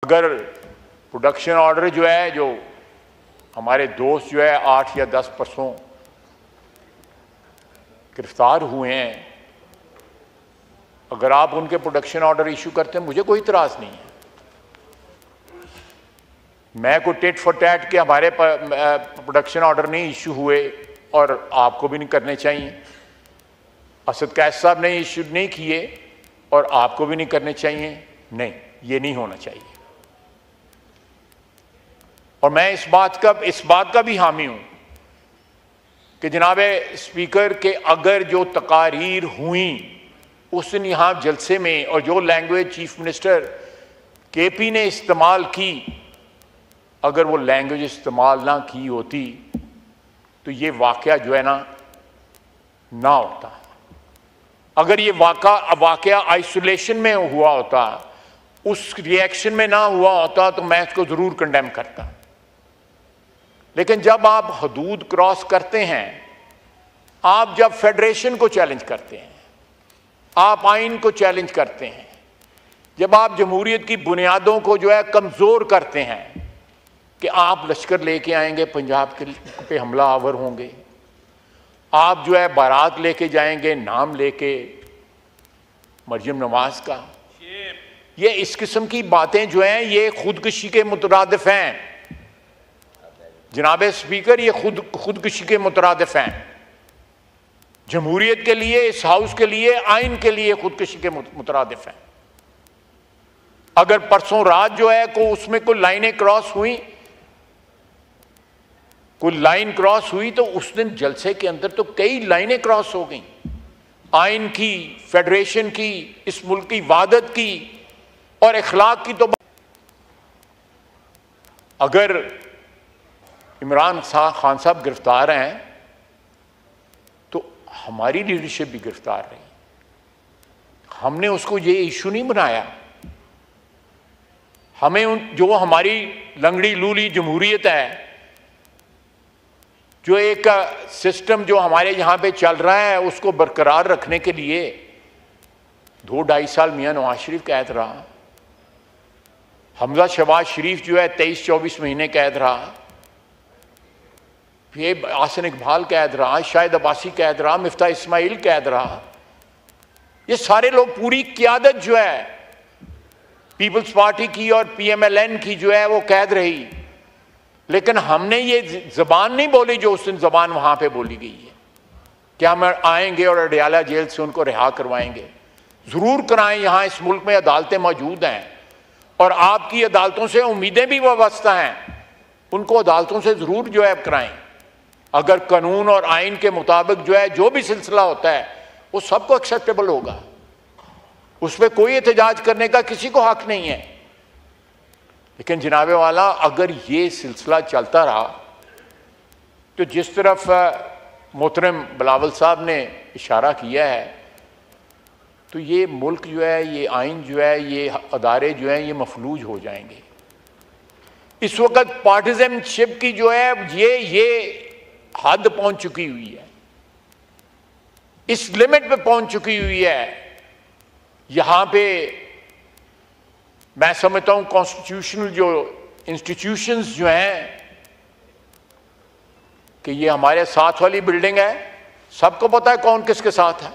अगर production order जो है, जो हमारे दोस्त जो है 8 या 10 परसों गिरफ्तार हुए हैं, अगर आप उनके प्रोडक्शन ऑर्डर इशू करते हैं, मुझे कोई इतराज़ नहीं है। मैं कोई टेट फॉर टैट के हमारे प्रोडक्शन ऑर्डर नहीं इशू हुए और आपको भी नहीं करने चाहिए। असद कैफ साहब ने इशू नहीं किए और आपको भी नहीं करने चाहिए। नहीं, ये नहीं होना चाहिए। और मैं इस बात का भी हामी हूं कि जनाब स्पीकर के अगर जो तकारीर हुई उस दिन यहां जलसे में, और जो लैंग्वेज चीफ मिनिस्टर केपी ने इस्तेमाल की, अगर वो लैंग्वेज इस्तेमाल ना की होती तो ये वाकया जो है ना होता। अगर ये वाकया आइसोलेशन में हुआ होता, उस रिएक्शन में ना हुआ होता, तो मैं इसको जरूर कंडेम करता। लेकिन जब आप हदूद क्रॉस करते हैं, आप जब फेडरेशन को चैलेंज करते हैं, आप आइन को चैलेंज करते हैं, जब आप जमहूरियत की बुनियादों को जो है कमज़ोर करते हैं कि आप लश्कर लेके आएंगे, पंजाब के पे हमला आवर होंगे, आप जो है बारात लेके जाएंगे नाम लेके मरियम नवाज का, ये इस किस्म की बातें जो हैं ये खुदकुशी के मुतरादिफ हैं। जनाब स्पीकर, ये खुदकुशी के मुतरादिफ हैं। जमहूरियत के लिए, इस हाउस के लिए, आइन के लिए खुदकुशी के मुतरादिफ हैं। अगर परसों रात जो है को उसमें कोई लाइनें क्रॉस हुई, तो उस दिन जलसे के अंदर तो कई लाइनें क्रॉस हो गई, आइन की, फेडरेशन की, इस मुल्क की वादत की और इखलाक की। तो अगर इमरान खान साहब गिरफ्तार हैं तो हमारी लीडरशिप भी गिरफ्तार रही। हमने उसको ये इशू नहीं बनाया। हमें जो हमारी लंगड़ी लूली जमहूरियत है, जो एक सिस्टम जो हमारे यहाँ पे चल रहा है, उसको बरकरार रखने के लिए 2-2.5 साल मियां नवाज शरीफ कैद रहा, हमजा शहबाज शरीफ जो है 23-24 महीने कैद रहा, फिर आसन इकबाल कैद रहा, शाहिद अब्बासी कैद रहा, मिफ्ता इस्माइल कैद रहा। ये सारे लोग, पूरी क़यादत जो है पीपल्स पार्टी की और PMLN की जो है वो कैद रही। लेकिन हमने ये जबान नहीं बोली जो उस दिन जबान वहां पे बोली गई है कि हम आएंगे और अडयाला जेल से उनको रिहा करवाएंगे। जरूर कराएं, यहां इस मुल्क में अदालतें मौजूद हैं और आपकी अदालतों से उम्मीदें भी वाबस्ता हैं, उनको अदालतों से जरूर जो है कराएं। अगर कानून और आइन के मुताबिक जो है जो भी सिलसिला होता है वो सबको एक्सेप्टेबल होगा, उसमें कोई एहतजाज करने का किसी को हक नहीं है। लेकिन जनाबे वाला, अगर ये सिलसिला चलता रहा तो जिस तरफ मोहतरम बिलावल साहब ने इशारा किया है, तो ये मुल्क जो है, ये आइन जो है, ये अदारे जो हैं, ये मफलूज हो जाएंगे। इस वक्त पार्टिजनशिप की जो है ये हद पहुंच चुकी हुई है, इस लिमिट पे पहुंच चुकी हुई है। यहां पे मैं समझता हूं कॉन्स्टिट्यूशनल जो इंस्टीट्यूशंस जो हैं, कि ये हमारे साथ वाली बिल्डिंग है, सबको पता है कौन किसके साथ है।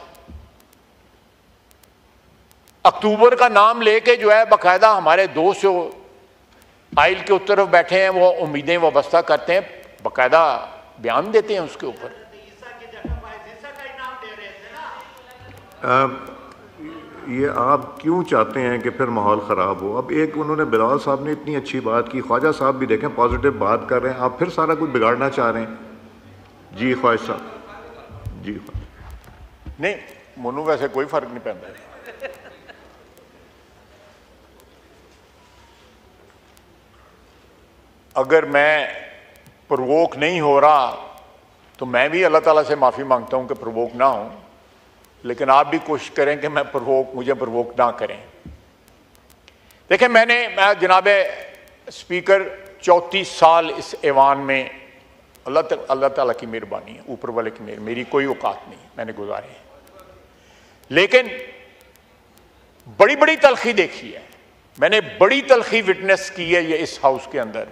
अक्टूबर का नाम लेके जो है बाकायदा हमारे दोस्त जो आइल के उस तरफ बैठे हैं वो उम्मीदें वाबस्ता करते हैं, बाकायदा बयान देते हैं उसके ऊपर। ये आप क्यों चाहते हैं कि फिर माहौल ख़राब हो? अब एक उन्होंने बिलावल साहब ने इतनी अच्छी बात की, ख्वाजा साहब भी देखें पॉजिटिव बात कर रहे हैं, आप फिर सारा कुछ बिगाड़ना चाह रहे हैं। जी ख्वाजा साहब। जी नहीं, मोनू वैसे कोई फर्क नहीं पैदा। अगर मैं प्रवोक नहीं हो रहा तो मैं भी अल्लाह ताला से माफ़ी मांगता हूं कि प्रवोक ना हो, लेकिन आप भी कोशिश करें कि मुझे प्रवोक ना करें। देखें, मैं जनाब स्पीकर 34 साल इस ऐवान में, अल्लाह ताला की मेहरबानी है, ऊपर वाले की मेरी कोई औकात नहीं, मैंने गुजारे हैं। लेकिन बड़ी बड़ी तलखी देखी है, मैंने बड़ी तलखी विटनेस की है ये इस हाउस के अंदर,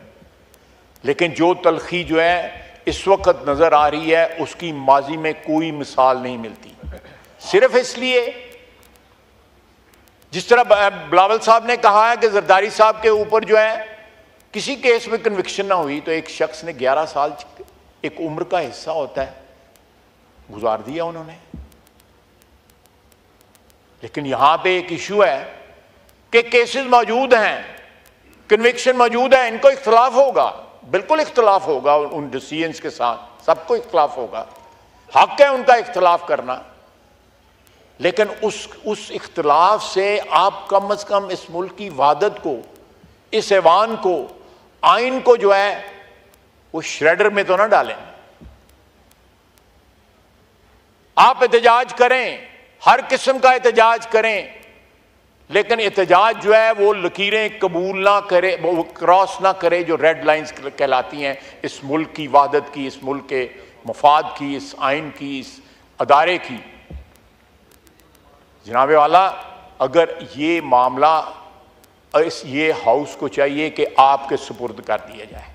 लेकिन जो तलखी जो है इस वक्त नजर आ रही है उसकी माजी में कोई मिसाल नहीं मिलती। सिर्फ इसलिए जिस तरह बिलावल साहब ने कहा है कि जरदारी साहब के ऊपर जो है किसी केस में कन्विक्शन ना हुई, तो एक शख्स ने 11 साल एक उम्र का हिस्सा होता है गुजार दिया उन्होंने। लेकिन यहां पे एक इशू है कि केसेस मौजूद हैं, कन्विक्शन मौजूद है, इनको इख्तलाफ होगा, बिल्कुल इख्तलाफ होगा उन डिसीजंस के साथ, सबको इख्तलाफ होगा, हक है उनका इख्तलाफ करना। लेकिन उस इख्तलाफ से आप कम अज कम इस मुल्क की वहादत को, इस ऐवान को, आइन को जो है वो श्रेडर में तो ना डालें। आप एहतजाज करें, हर किस्म का एहतजाज करें, लेकिन एहतजाज जो है वो लकीरें कबूल ना करे, वो क्रॉस ना करे जो रेड लाइंस कहलाती हैं इस मुल्क की वहादत की, इस मुल्क के मफाद की, इस आइन की, इस अदारे की। जनाबे वाला, अगर ये मामला ये हाउस को चाहिए कि आपके सुपुर्द कर दिया जाए,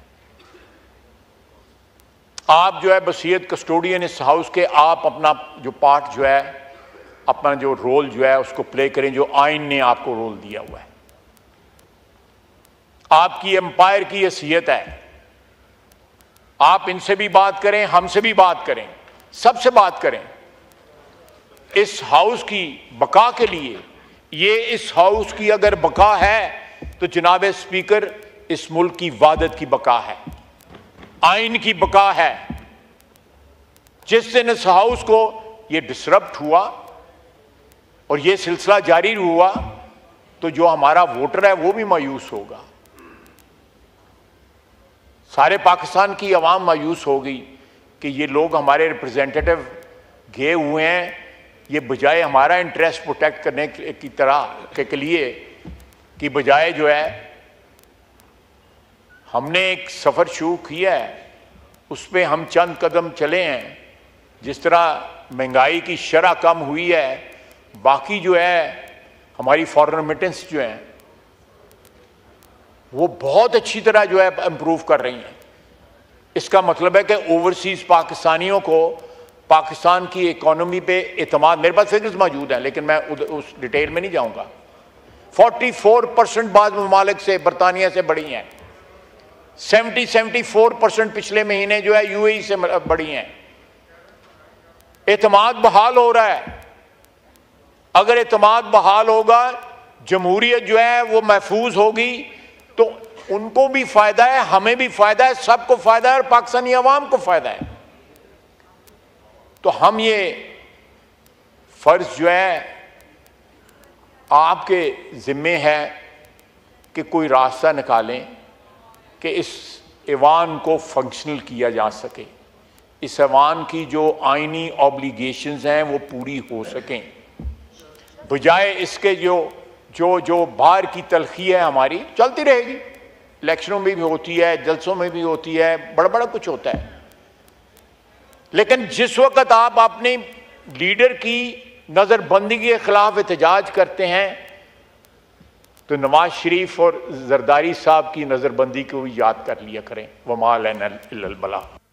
आप जो है बसीयत कस्टोडियन इस हाउस के, आप अपना जो पार्ट जो है, अपना जो रोल जो है उसको प्ले करें जो आइन ने आपको रोल दिया हुआ है। आपकी एम्पायर की हैसियत है, आप इनसे भी बात करें, हमसे भी बात करें, सबसे बात करें। इस हाउस की बका के लिए, ये इस हाउस की अगर बका है तो जनाब स्पीकर इस मुल्क की वहादत की बका है, आइन की बका है। जिस दिन इस हाउस को ये डिसरप्ट हुआ और ये सिलसिला जारी हुआ तो जो हमारा वोटर है वो भी मायूस होगा, सारे पाकिस्तान की आवाम मायूस होगी कि ये लोग हमारे रिप्रेजेंटेटिव गए हुए हैं, ये बजाय हमारा इंटरेस्ट प्रोटेक्ट करने की तरह के लिए कि बजाय जो है हमने एक सफ़र शुरू किया है उस पर हम चंद कदम चले हैं। जिस तरह महंगाई की शरह कम हुई है, बाकी जो है हमारी फॉरेन रेमिटेंस जो हैं वो बहुत अच्छी तरह जो है इम्प्रूव कर रही हैं। इसका मतलब है कि ओवरसीज पाकिस्तानियों को पाकिस्तान की इकोनॉमी पे एतमाद, मेरे पास फिगर्स मौजूद हैं लेकिन मैं उस डिटेल में नहीं जाऊंगा, 44% बाद ममालिक से, बरतानिया से बढ़ी हैं, 74% पिछले महीने जो है यूएई से बढ़ी हैं। एतमाद बहाल हो रहा है। अगर एतमाद बहाल होगा, जमहूरियत जो है वो महफूज होगी, तो उनको भी फायदा है, हमें भी फायदा है, सबको फायदा है और पाकिस्तानी अवाम को फायदा है। तो हम ये फर्ज जो है आपके जिम्मे है कि कोई रास्ता निकालें कि इस ऐवान को फंक्शनल किया जा सके, इस ऐवान की जो आइनी ऑब्लिगेशंस हैं वो पूरी हो सकें, बजाय इसके जो बाहर की तलखी है हमारी चलती रहेगी, इलेक्शनों में भी होती है, जलसों में भी होती है, बड़ा बड़ा कुछ होता है। लेकिन जिस वक्त आप अपने लीडर की नज़रबंदी के खिलाफ एहतजाज करते हैं तो नवाज शरीफ और जरदारी साहब की नज़रबंदी को भी याद कर लिया करें। वमा लना इल्लल बला।